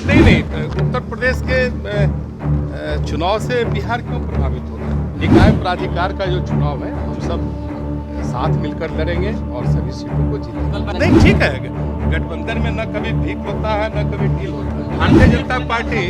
नहीं, उत्तर प्रदेश के चुनाव से बिहार क्यों प्रभावित होगा? निकाय प्राधिकार का जो चुनाव है हम सब साथ मिलकर लड़ेंगे और सभी सीटों को जीतेंगे। नहीं, ठीक है, गठबंधन में न कभी भीख होता है न कभी डील होता है। भारतीय जनता पार्टी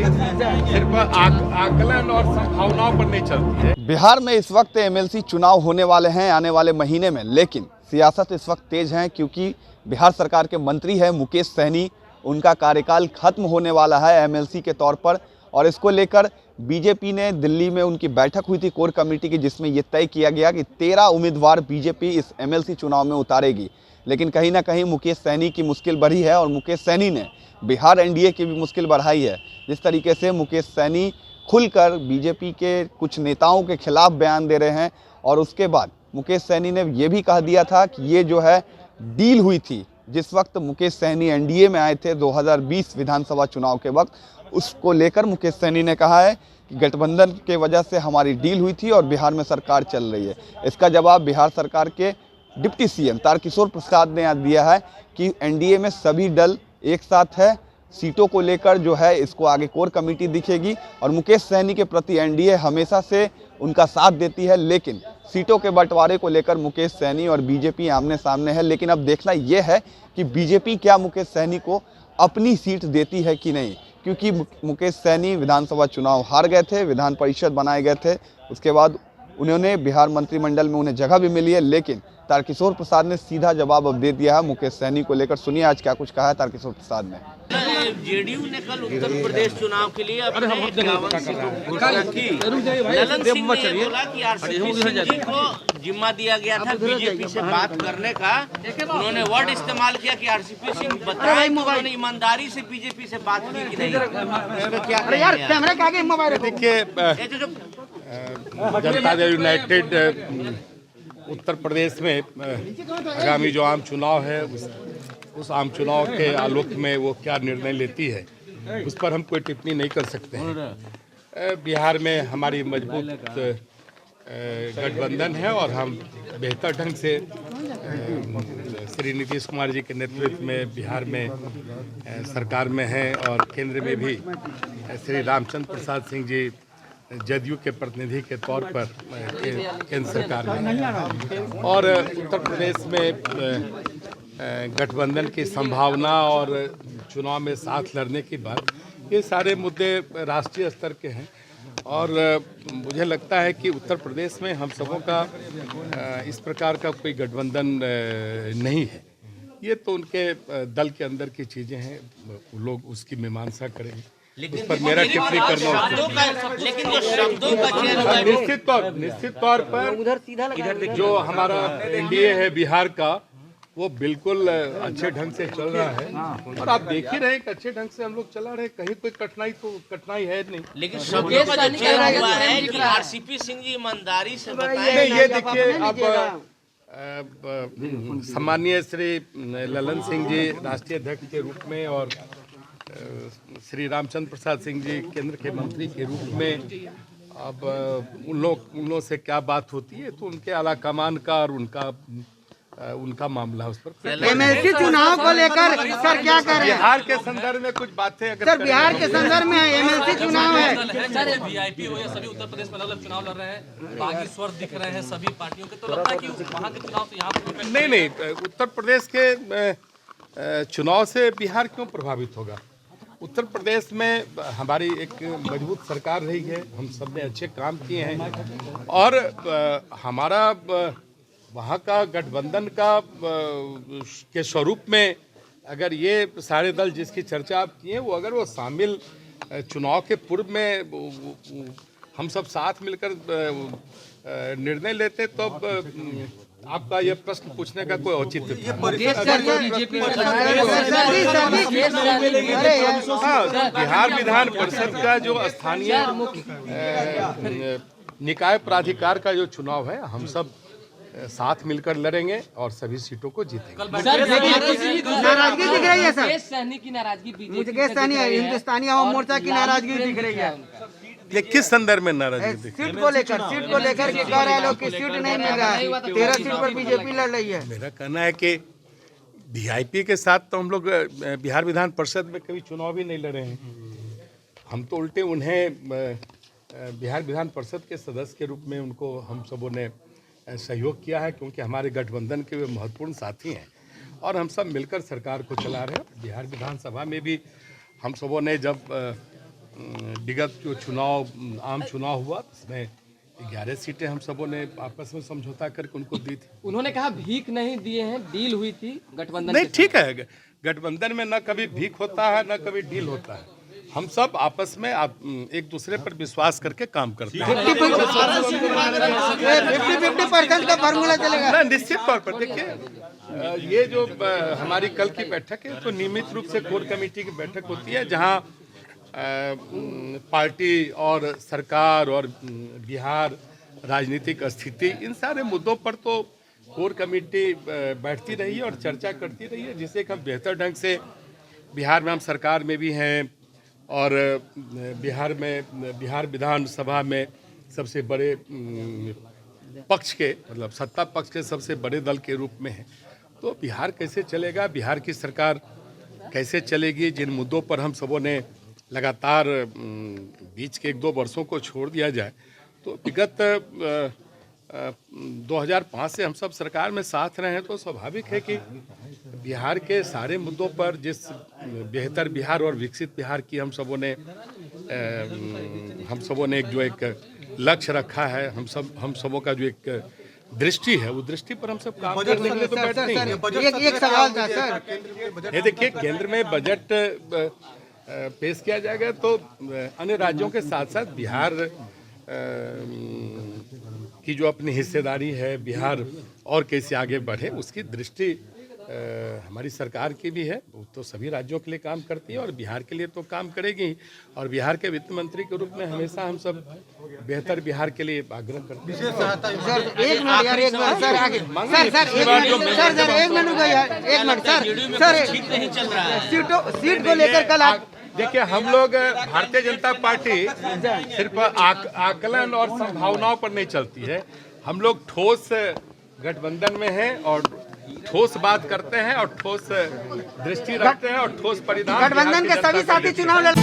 सिर्फ आकलन और संभावनाओं पर नहीं चलती है। बिहार में इस वक्त एमएलसी चुनाव होने वाले हैं आने वाले महीने में, लेकिन सियासत इस वक्त तेज है क्योंकि बिहार सरकार के मंत्री हैं मुकेश सहनी, उनका कार्यकाल खत्म होने वाला है एमएलसी के तौर पर, और इसको लेकर बीजेपी ने दिल्ली में उनकी बैठक हुई थी कोर कमेटी की, जिसमें यह तय किया गया कि 13 उम्मीदवार बीजेपी इस एमएलसी चुनाव में उतारेगी। लेकिन कहीं ना कहीं मुकेश सहनी की मुश्किल बढ़ी है और मुकेश सहनी ने बिहार एनडीए की भी मुश्किल बढ़ाई है। जिस तरीके से मुकेश सहनी खुलकर बीजेपी के कुछ नेताओं के खिलाफ बयान दे रहे हैं, और उसके बाद मुकेश सहनी ने यह भी कह दिया था कि ये जो है डील हुई थी जिस वक्त मुकेश सहनी एनडीए में आए थे 2020 विधानसभा चुनाव के वक्त, उसको लेकर मुकेश सहनी ने कहा है कि गठबंधन के वजह से हमारी डील हुई थी और बिहार में सरकार चल रही है। इसका जवाब बिहार सरकार के डिप्टी सीएम तारकिशोर प्रसाद ने आज दिया है कि एनडीए में सभी दल एक साथ है, सीटों को लेकर जो है इसको आगे कोर कमेटी दिखेगी, और मुकेश सहनी के प्रति एनडीए हमेशा से उनका साथ देती है। लेकिन सीटों के बंटवारे को लेकर मुकेश सहनी और बीजेपी आमने सामने है। लेकिन अब देखना यह है कि बीजेपी क्या मुकेश सहनी को अपनी सीट देती है कि नहीं, क्योंकि मुकेश सहनी विधानसभा चुनाव हार गए थे, विधान परिषद बनाए गए थे, उसके बाद उन्होंने बिहार मंत्रिमंडल में उन्हें जगह भी मिली है। लेकिन तारकिशोर प्रसाद ने सीधा जवाब अब दे दिया है मुकेश सहनी को लेकर। सुनिए आज क्या कुछ कहा है तारकिशोर प्रसाद ने। जेडीयू ने कल उत्तर प्रदेश चुनाव के लिए अपने 51 सीटों की घोषणा की। ललन सिंह ने बोला कि आरसीपी सिंह जी को जिम्मा दिया गया था बीजेपी से बात करने का। उन्होंने वर्ड इस्तेमाल किया कि आरसीपी सिंह बताए कि उन्होंने ईमानदारी से बीजेपी से बात की कि नहीं। देखिए, जनता दल यूनाइटेड उत्तर प्रदेश में आगामी जो आम चुनाव है उस आम चुनाव के आलोक में वो क्या निर्णय लेती है उस पर हम कोई टिप्पणी नहीं कर सकते हैं। बिहार में हमारी मजबूत गठबंधन है और हम बेहतर ढंग से श्री नीतीश कुमार जी के नेतृत्व में बिहार में सरकार में हैं, और केंद्र में भी श्री रामचंद्र प्रसाद सिंह जी जदयू के प्रतिनिधि के तौर पर केंद्र सरकार में, और उत्तर प्रदेश में गठबंधन की संभावना और चुनाव में साथ लड़ने की बात, ये सारे मुद्दे राष्ट्रीय स्तर के हैं। और मुझे लगता है कि उत्तर प्रदेश में हम सबों का इस प्रकार का कोई गठबंधन नहीं है। ये तो उनके दल के अंदर की चीज़ें हैं, लोग उसकी मीमांसा करेंगे, उस पर मेरा टिप्पणी करना। लेकिन जो शब्दों का चयन हुआ है निश्चित तौर पर जो हमारा एनडीए है बिहार का, वो बिल्कुल अच्छे ढंग से चल रहा है, और आप देख ही रहे कि अच्छे ढंग से हम लोग चला रहे, कहीं कोई कठिनाई है नहीं। लेकिन शब्दों का जो चयन हुआ है कि आरसीपी सिंह जी ईमानदारी से बताए। नहीं, ये देखिए, अब सम्मानीय श्री ललन सिंह जी राष्ट्रीय अध्यक्ष के रूप में और श्री रामचंद्र प्रसाद सिंह जी केंद्र के मंत्री के रूप में, अब उन लोगों से क्या बात होती है तो उनके आला कमान का और उनका मामला उस पर। एमएलसी चुनाव को लेकर सर क्या कर रहे हैं? बिहार के संदर्भ में कुछ बातें अगर सर बिहार के संदर्भ में एमएलसी चुनाव है। सर वीआईपी हो या सभी उत्तर प्रदेश में अलग चुनाव लड़ रहे हैं, बागी स्वर दिख रहे हैं सभी पार्टियों के, तो लगता है कि वहाँ के चुनाव से यहाँ पर नहीं, उत्तर प्रदेश के चुनाव से बिहार क्यों प्रभावित होगा? उत्तर प्रदेश में हमारी एक मजबूत सरकार रही है, हम सब ने अच्छे काम किए हैं, और हमारा वहाँ का गठबंधन का के स्वरूप में अगर ये सारे दल जिसकी चर्चा आप किए वो अगर वो शामिल चुनाव के पूर्व में हम सब साथ मिलकर निर्णय लेते तो आपका ये प्रश्न पूछने का कोई औचित्य था। बिहार विधान परिषद का जो स्थानीय निकाय प्राधिकार का जो चुनाव है हम सब साथ मिलकर लड़ेंगे और सभी सीटों को जीतेंगे। नाराजगी दिख रही है सर, मुकेश सहनी की नाराजगी, मुकेश सहनी हिंदुस्तानी आवाम मोर्चा की नाराजगी दिख रही है। ये किस संदर्भ में नाराजगी दिख रही है? सीट को लेकर के कह रहे लोग कि सीट नहीं मिल रहा है, 13 सीट पर बीजेपी लड़ रही है। मेरा कहना है कि वीआईपी के साथ तो हम लोग बिहार विधान परिषद में कभी चुनाव भी नहीं लड़े हैं। हम तो उल्टे उन्हें बिहार विधान परिषद के सदस्य के रूप में उनको हम सबों ने सहयोग किया है, क्योंकि हमारे गठबंधन के वे महत्वपूर्ण साथी हैं और हम सब मिलकर सरकार को चला रहे हैं। बिहार विधानसभा में भी हम सबों ने जब विगत जो चुनाव आम चुनाव हुआ उसमें 11 सीटें हम सबों ने आपस में समझौता करके उनको दी थी। उन्होंने कहा भीख नहीं दिए हैं, डील हुई थी गठबंधन नहीं, के ठीक है, गठबंधन में न कभी भीख होता है न कभी डील होता है। हम सब आपस में एक दूसरे पर विश्वास करके काम करते हैं। 50% का फार्मूला चलेगा ना, निश्चित तौर पर देखिए ये जो हमारी कल की बैठक है तो नियमित रूप से कोर कमेटी की बैठक होती है, जहां पार्टी और सरकार और बिहार राजनीतिक स्थिति इन सारे मुद्दों पर तो कोर कमेटी बैठती रही है और चर्चा करती रही है, जिससे कि हम बेहतर ढंग से बिहार में हम सरकार में भी हैं और बिहार विधानसभा में सबसे बड़े पक्ष के मतलब सत्ता पक्ष के सबसे बड़े दल के रूप में है। तो बिहार कैसे चलेगा, बिहार की सरकार कैसे चलेगी, जिन मुद्दों पर हम सबों ने लगातार बीच के 1-2 वर्षों को छोड़ दिया जाए तो विगत 2005 से हम सब सरकार में साथ रहे हैं, तो स्वाभाविक है कि बिहार के सारे मुद्दों पर जिस बेहतर बिहार और विकसित बिहार की हम सबों ने एक लक्ष्य रखा है, हम सबों का जो एक दृष्टि है, वो दृष्टि पर हम सब काम करने के लिए तो बैठते हैं। एक सवाल था सर, ये देखिए केंद्र में बजट पेश किया जाएगा तो अन्य राज्यों के साथ साथ बिहार की जो अपनी हिस्सेदारी है, बिहार और कैसे आगे बढ़े उसकी दृष्टि हमारी सरकार की भी है। वो तो सभी राज्यों के लिए काम करती है और बिहार के लिए तो काम करेगी और बिहार के वित्त मंत्री के रूप में हमेशा हम सब बेहतर बिहार के लिए आग्रह करते हैं। सर एक मिनट यार, एक मिनट सर आगे एक मिनट सर ठीक नहीं चल रहा है। सीट को लेकर कल आप देखिए हम लोग भारतीय जनता पार्टी सिर्फ आकलन और संभावनाओं पर नहीं चलती है, हम लोग ठोस गठबंधन में हैं और ठोस बात करते हैं और ठोस दृष्टि रखते हैं और ठोस परिणाम गठबंधन के सभी साथी चुनाव लड़